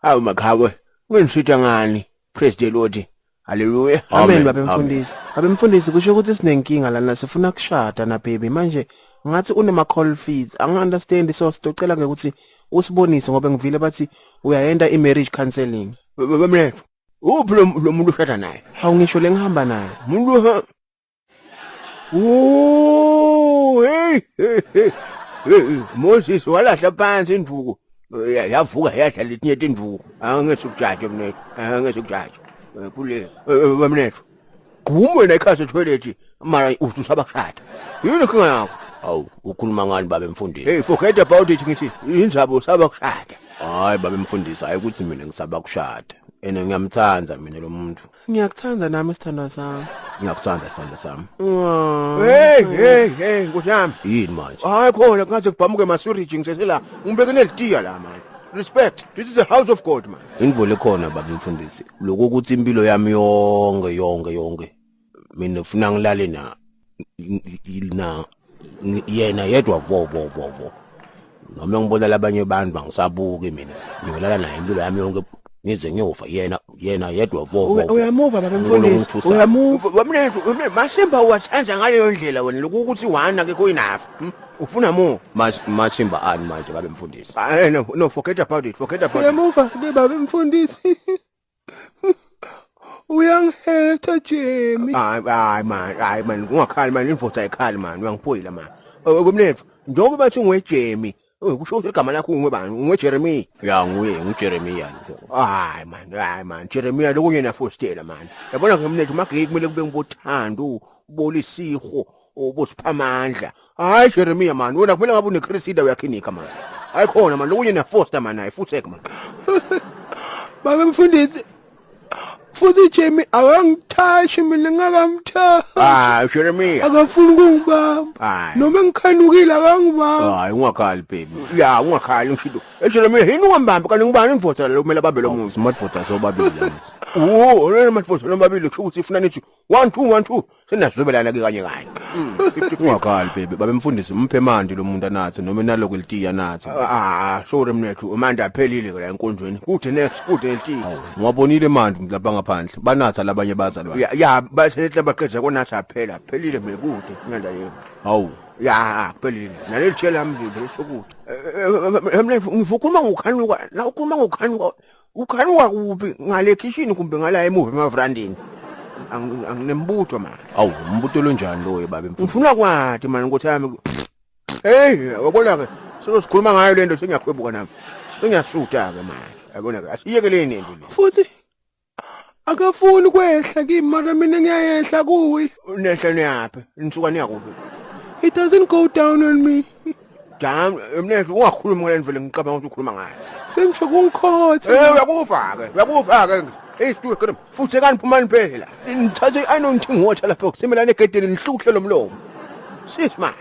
Hawu makhawe, ngisitha ngani? Praise the Lord. Hallelujah. Amen babe mfundisi. Babe mfundisi kusho ukuthi sinenkinga lana sifuna kushada na baby manje ngathi unema call fees. Angi-understand so sicela ukuthi usibonise ngoba ngivile bathi uyayenda i-marriage counselling. Bamlethu. Uphi lo muntu ushada naye? Hawu ngisho lengihamba naye. Umuntu hey. Moses walahla phansi induku. Yavuka yadla letinye induku. Angeke ukujaje mnethu. Angeke ukujaje. Kule bamlethu. Qume nekhasa toilet mara usaba kushada. Yini kinga yakho? Awu ukhuluma ngani babe mfundisi? Hey forget about it ngithi inzabo usaba kushada. Hayi babe mfundisi hayi ukuthi mina ngisaba kushada. Ene ngiyamthanza mina lo muntu. Ngiyakuthanda nami sithanda sami. Ngiyakuthanda sithanda sami. Hey ngojami. Yini manje? Hayi khona ngaze kubhamuke masuriji ngisesela ngibeke nelitiya la manje. Respect. This is the house of God man. Indvole khona babe mfundisi. Lokho ukuthi impilo yami yonke. Mina ufuna ngilale na yena yedwa vo. Noma ngibona labanye abantu bangisabuke mina. Ngiyolala naye impilo yami yonke ngize ngiyofa yena yedwa vo. Uyamuva babe mfundisi. Uyamuva. Wamnethu masimba uwathanda ngaleyo ndlela wena lokuthi wana ke kuyinafu. Ufuna mo masimba ani manje babe mfundisi? No forget about it. Uyamuva ke babe mfundisi. Uyangihetha Jimmy. Hayi man ungakhali man imvotha ayikhali man uyangiphoyila man. Wamnethu njengoba bathi ungweJemmy kusho ukuthi igama lakho ungwebani ungweJeremy. Ya nguye nguJeremia lo. Hayi man Jeremia lokunye nafostela man. Yabona ke mnethu mageke kumele kube ngibothando ubolisiho ubosiphamandla. Hayi Jeremia man wena kumele ngabe uneChrisida uyakhinika man. Hayi khona man lokunye nafoster man ayifuseke man. Babe mfundisi futhi Jimmy awangithashi mina ngakamthashi. Jeremia akafuni ukungibamba noma ngikhanukile akangibamba. Hayi ungakhali baby. Ya ungakhali ngishido. Jeremia yini ungambamba kanti ngibani imvotha lo kumele babe lo muntu. Smart voter sobabili la. Lena mafutho lomabili kusho ukuthi ifuna nithi 1 2 senazobelana ke kanye. Ungakhali baby babe mfundisi umphe manje lo muntu anathi noma naloko litiya nathi. Sorry mnethu manje aphelile la enkonzweni. Kude next litiya. Ngwabonile manje lapha ngaphandle banatha labanye bazalwane. Ya basehle baqedza konatha aphela aphelile mina kude ngenda yini. Hawu ya aphelile naleli tshela lami sokuthi mnethu ngivukhuluma ngokhanuka la ukhuluma ngokhanuka ukhanuka kuphi ngale kitchen kumbe ngala emuva emavrandini anginembuto man. Awu umbuto lo njani loye babe mfundisi? Ngifuna kwathi man ukuthi yami hey wabona ke sikhuluma ngayo lento sengiyakhwebuka nami sengiyasuta ke man yabona ke asiyekeleni into le Futhi akafuni kwehla kimi mara mina ngiyayehla kuyi. Nehla niyaphi nisuka niyakuphi? It doesn't go down on me. Damn mnethu ungakhuluma ngale ndlela ngicabanga ukuthi ukhuluma ngayo. Sengisho kungikhotha. Uyakufa ke. Hey stuwe kodwa futhi kaniphumani phela. Ngithathe ayinongithi ngiwatha lapha kusemelana egedeni nihlukuhle lo mlomo. Sis man.